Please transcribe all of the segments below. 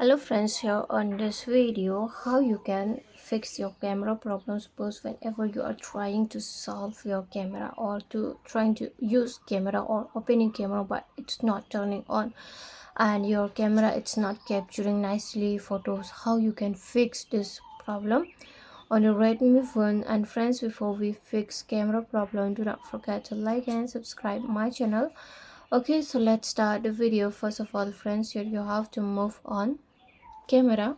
Hello friends, here on this video how you can fix your camera problems both whenever you are trying to solve your camera or to trying to use camera or opening camera but it's not turning on and your camera it's not capturing nicely photos. How you can fix this problem on your Redmi phone. And friends, before we fix camera problem, do not forget to like and subscribe my channel. Okay, so let's start the video. First of all friends, here you have to move on camera.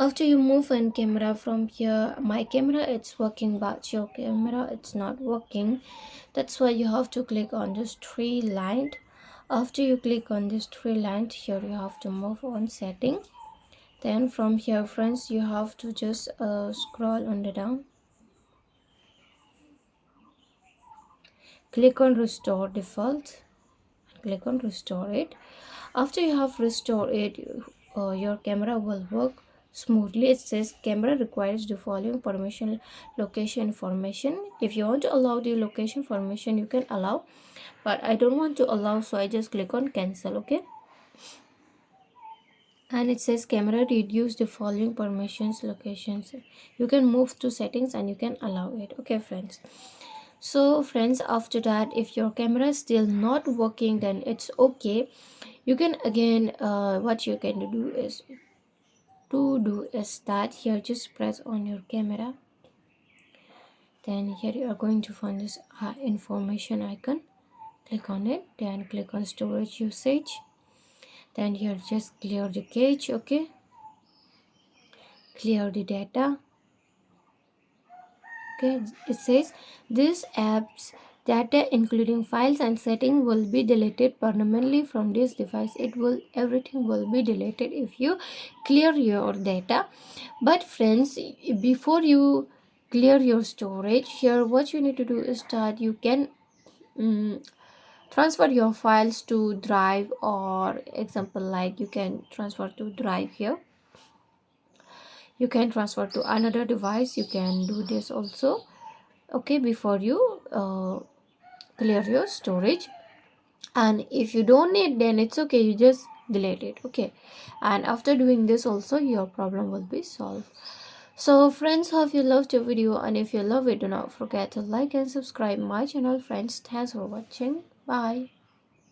After you move on camera from here, my camera it's working but your camera it's not working. That's why you have to click on this three line. After you click on this three line, here you have to move on setting. Then from here friends, you have to just scroll on the down, click on restore default, click on restore it. After you have restored it, your camera will work smoothly. It says camera requires the following permission: location information. If you want to allow the location information, you can allow, but I don't want to allow, so I just click on cancel. Okay, and it says camera reduce the following permissions locations. You can move to settings and you can allow it. Okay friends, so friends, after that if your camera is still not working, then it's okay. You can again what you can do is that here just press on your camera. Then here you are going to find this information icon. Click on it, then click on storage usage. Then here just clear the cache. Okay, clear the data. Okay, it says this app's data including files and settings will be deleted permanently from this device. Everything will be deleted if you clear your data. But friends, before you clear your storage, here what you need to do is that you can transfer your files to drive, or example like you can transfer to drive here. You can transfer to another device. You can do this also. Okay, before you clear your storage. And if you don't need, then it's okay, you just delete it. Okay, and after doing this also your problem will be solved. So friends, hope you loved the video, and if you love it, do not forget to like and subscribe my channel. Friends, thanks for watching. Bye.